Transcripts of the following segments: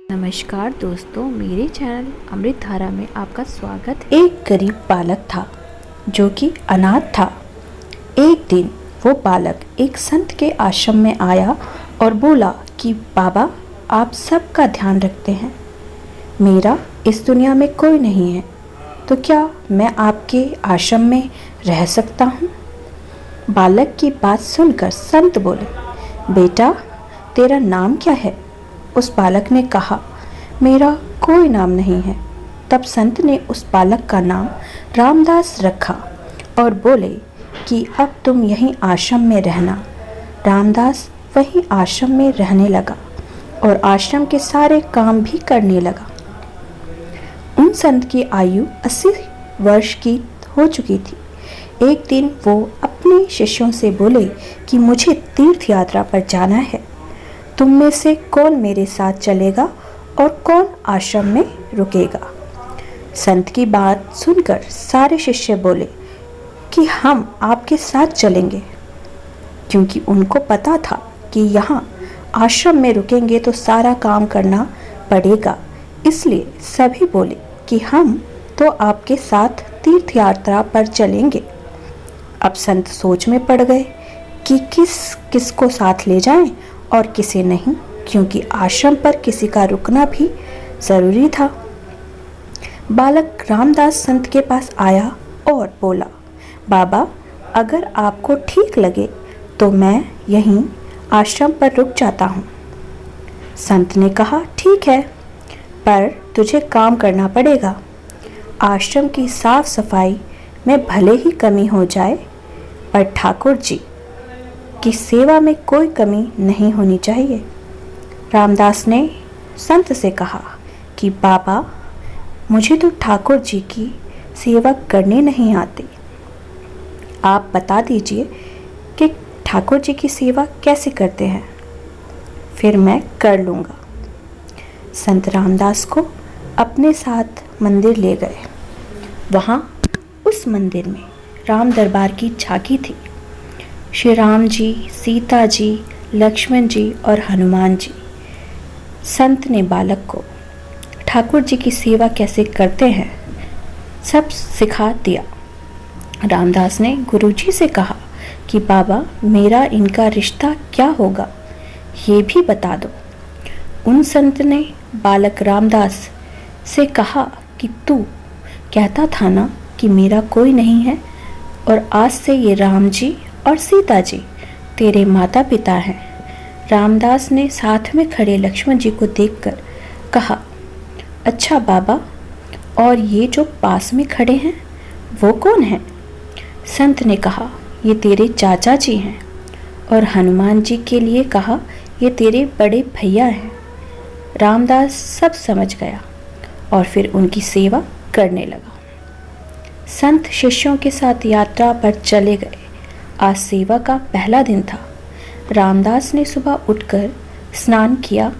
नमस्कार दोस्तों, मेरे चैनल अमृत धारा में आपका स्वागत है। एक गरीब बालक था जो कि अनाथ था। एक दिन वो बालक एक संत के आश्रम में आया और बोला कि बाबा, आप सबका ध्यान रखते हैं, मेरा इस दुनिया में कोई नहीं है, तो क्या मैं आपके आश्रम में रह सकता हूँ? बालक की बात सुनकर संत बोले, बेटा, तेरा नाम क्या है? उस बालक ने कहा, मेरा कोई नाम नहीं है। तब संत ने उस बालक का नाम रामदास रखा और बोले कि अब तुम यहीं आश्रम में रहना। रामदास वहीं आश्रम में रहने लगा और आश्रम के सारे काम भी करने लगा। उन संत की आयु 80 वर्ष की हो चुकी थी। एक दिन वो अपने शिष्यों से बोले कि मुझे तीर्थ यात्रा पर जाना है, तुम में से कौन मेरे साथ चलेगा और कौन आश्रम में रुकेगा? संत की बात सुनकर सारे शिष्य बोले कि हम आपके साथ चलेंगे, क्योंकि उनको पता था कि यहाँ आश्रम में रुकेंगे तो सारा काम करना पड़ेगा। इसलिए सभी बोले कि हम तो आपके साथ तीर्थ यात्रा पर चलेंगे। अब संत सोच में पड़ गए कि किस को साथ ले जाएं और किसे नहीं, क्योंकि आश्रम पर किसी का रुकना भी जरूरी था। बालक रामदास संत के पास आया और बोला, बाबा, अगर आपको ठीक लगे तो मैं यहीं आश्रम पर रुक जाता हूँ। संत ने कहा, ठीक है, पर तुझे काम करना पड़ेगा। आश्रम की साफ सफाई में भले ही कमी हो जाए, पर ठाकुर जी की सेवा में कोई कमी नहीं होनी चाहिए। रामदास ने संत से कहा कि बाबा, मुझे तो ठाकुर जी की सेवा करनी नहीं आती। आप बता दीजिए कि ठाकुर जी की सेवा कैसे करते हैं, फिर मैं कर लूँगा। संत रामदास को अपने साथ मंदिर ले गए। वहाँ उस मंदिर में राम दरबार की झांकी थी। श्री राम जी, सीता जी, लक्ष्मण जी और हनुमान जी। संत ने बालक को ठाकुर जी की सेवा कैसे करते हैं सब सिखा दिया। रामदास ने गुरुजी से कहा कि बाबा, मेरा इनका रिश्ता क्या होगा, ये भी बता दो। उन संत ने बालक रामदास से कहा कि तू कहता था ना कि मेरा कोई नहीं है, और आज से ये राम जी और सीता जी तेरे माता पिता हैं। रामदास ने साथ में खड़े लक्ष्मण जी को देखकर कहा, अच्छा बाबा, और ये जो पास में खड़े हैं वो कौन हैं? संत ने कहा, ये तेरे चाचा जी हैं। और हनुमान जी के लिए कहा, ये तेरे बड़े भैया हैं। रामदास सब समझ गया और फिर उनकी सेवा करने लगा। संत शिष्यों के साथ यात्रा पर चले गए। आज सेवा का पहला दिन था। रामदास ने सुबह उठकर स्नान किया,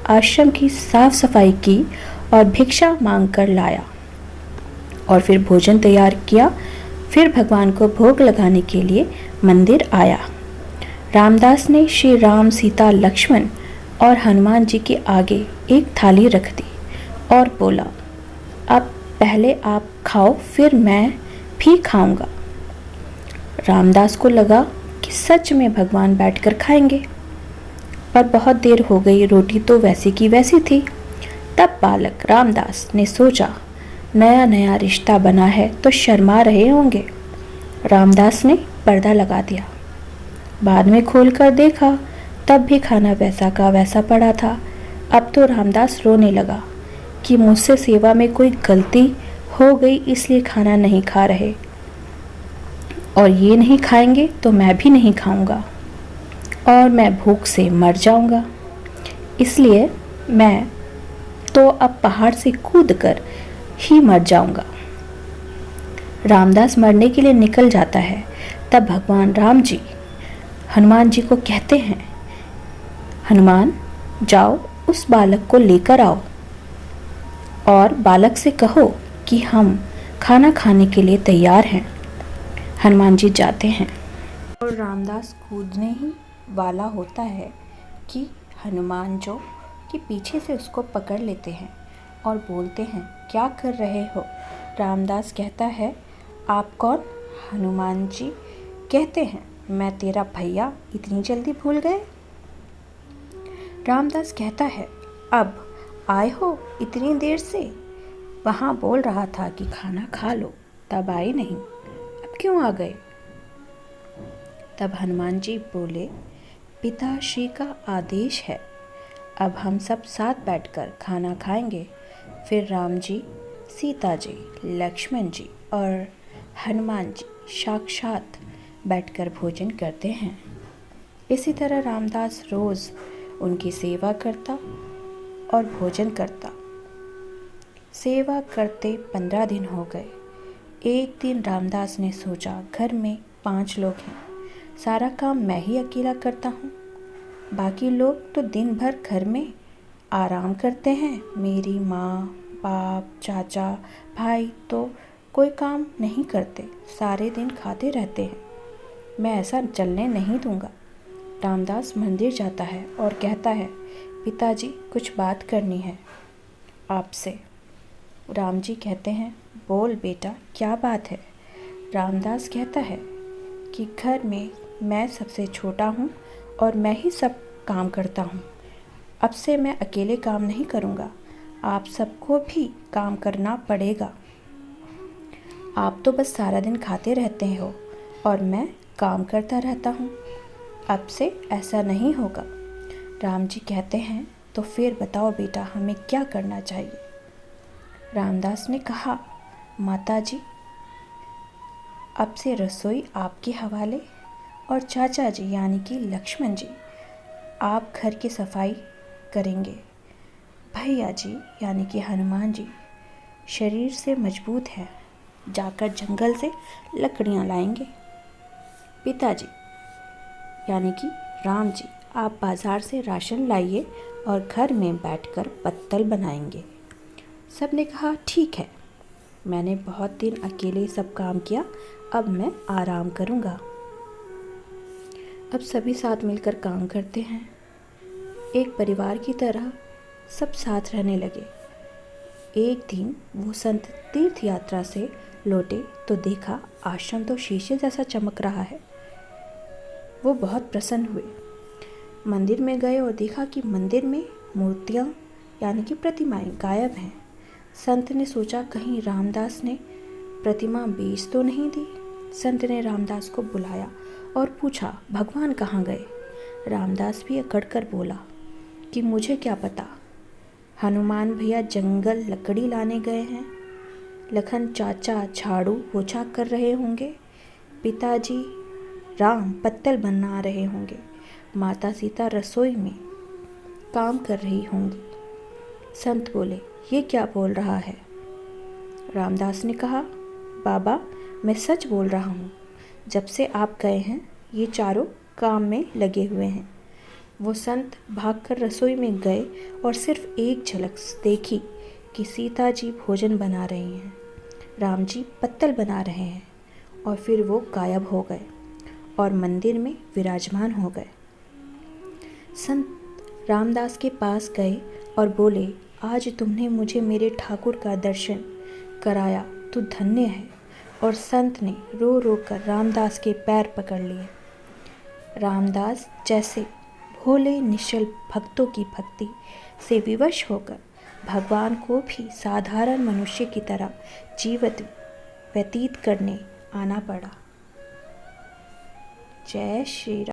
आश्रम की साफ सफाई की और भिक्षा मांग कर लाया, और फिर भोजन तैयार किया। फिर भगवान को भोग लगाने के लिए मंदिर आया। रामदास ने श्री राम, सीता, लक्ष्मण और हनुमान जी के आगे एक थाली रख दी और बोला, अब पहले आप खाओ, फिर मैं भी खाऊंगा। रामदास को लगा कि सच में भगवान बैठकर खाएंगे, पर बहुत देर हो गई, रोटी तो वैसी की वैसी थी। तब बालक रामदास ने सोचा, नया नया रिश्ता बना है तो शर्मा रहे होंगे। रामदास ने पर्दा लगा दिया। बाद में खोलकर देखा, तब भी खाना वैसा का वैसा पड़ा था। अब तो रामदास रोने लगा कि मुझसे सेवा में कोई गलती हो गई, इसलिए खाना नहीं खा रहे, और ये नहीं खाएंगे तो मैं भी नहीं खाऊंगा, और मैं भूख से मर जाऊंगा। इसलिए मैं तो अब पहाड़ से कूदकर ही मर जाऊंगा। रामदास मरने के लिए निकल जाता है। तब भगवान राम जी हनुमान जी को कहते हैं, हनुमान, जाओ उस बालक को लेकर आओ और बालक से कहो कि हम खाना खाने के लिए तैयार हैं। हनुमान जी जाते हैं और रामदास कूदने ही वाला होता है कि हनुमान जो कि पीछे से उसको पकड़ लेते हैं और बोलते हैं, क्या कर रहे हो? रामदास कहता है, आप कौन? हनुमान जी कहते हैं, मैं तेरा भैया, इतनी जल्दी भूल गए? रामदास कहता है, अब आए हो इतनी देर से? वहाँ बोल रहा था कि खाना खा लो, तब आए नहीं, अब क्यों आ गए? तब हनुमान जी बोले, पिताश्री का आदेश है, अब हम सब साथ बैठकर खाना खाएंगे। फिर राम जी, सीता जी, लक्ष्मण जी और हनुमान जी साक्षात बैठकर भोजन करते हैं। इसी तरह रामदास रोज़ उनकी सेवा करता और भोजन करता। सेवा करते 15 दिन हो गए। एक दिन रामदास ने सोचा, घर में 5 लोग हैं, सारा काम मैं ही अकेला करता हूँ, बाकी लोग तो दिन भर घर में आराम करते हैं। मेरी माँ, बाप, चाचा, भाई तो कोई काम नहीं करते, सारे दिन खाते रहते हैं। मैं ऐसा चलने नहीं दूंगा। रामदास मंदिर जाता है और कहता है, पिताजी कुछ बात करनी है आपसे। राम जी कहते हैं, बोल बेटा, क्या बात है? रामदास कहता है कि घर में मैं सबसे छोटा हूँ और मैं ही सब काम करता हूँ। अब से मैं अकेले काम नहीं करूँगा, आप सबको भी काम करना पड़ेगा। आप तो बस सारा दिन खाते रहते हो और मैं काम करता रहता हूँ। अब से ऐसा नहीं होगा। राम जी कहते हैं, तो फिर बताओ बेटा, हमें क्या करना चाहिए? रामदास ने कहा, माता जी, अब से रसोई आपके हवाले और चाचा जी यानी कि लक्ष्मण जी, आप घर की सफाई करेंगे। भैया जी यानी कि हनुमान जी शरीर से मजबूत हैं, जाकर जंगल से लकड़ियाँ लाएंगे। पिताजी यानी कि राम जी, आप बाज़ार से राशन लाइए और घर में बैठकर पत्तल बनाएंगे। सब ने कहा, ठीक है, मैंने बहुत दिन अकेले सब काम किया, अब मैं आराम करूँगा। अब सभी साथ मिलकर काम करते हैं, एक परिवार की तरह सब साथ रहने लगे। एक दिन वो संत तीर्थ यात्रा से लौटे तो देखा आश्रम तो शीशे जैसा चमक रहा है। वो बहुत प्रसन्न हुए, मंदिर में गए और देखा कि मंदिर में मूर्तियाँ यानी कि प्रतिमाएं गायब हैं। संत ने सोचा, कहीं रामदास ने प्रतिमा बेच तो नहीं दी। संत ने रामदास को बुलाया और पूछा, भगवान कहाँ गए? रामदास भी अकड़ कर बोला कि मुझे क्या पता, हनुमान भैया जंगल लकड़ी लाने गए हैं, लखन चाचा झाड़ू पोछा कर रहे होंगे, पिताजी राम पत्तल बना रहे होंगे, माता सीता रसोई में काम कर रही होंगी। संत बोले, ये क्या बोल रहा है? रामदास ने कहा, बाबा, मैं सच बोल रहा हूँ, जब से आप गए हैं ये चारों काम में लगे हुए हैं। वो संत भागकर रसोई में गए और सिर्फ एक झलक देखी कि सीता जी भोजन बना रही हैं, राम जी पत्तल बना रहे हैं, और फिर वो गायब हो गए और मंदिर में विराजमान हो गए। संत रामदास के पास गए और बोले, आज तुमने मुझे मेरे ठाकुर का दर्शन कराया तो धन्य है। और संत ने रो रो कर रामदास के पैर पकड़ लिए। रामदास जैसे भोले निश्चल भक्तों की भक्ति से विवश होकर भगवान को भी साधारण मनुष्य की तरह जीवित व्यतीत करने आना पड़ा। जय श्री राम।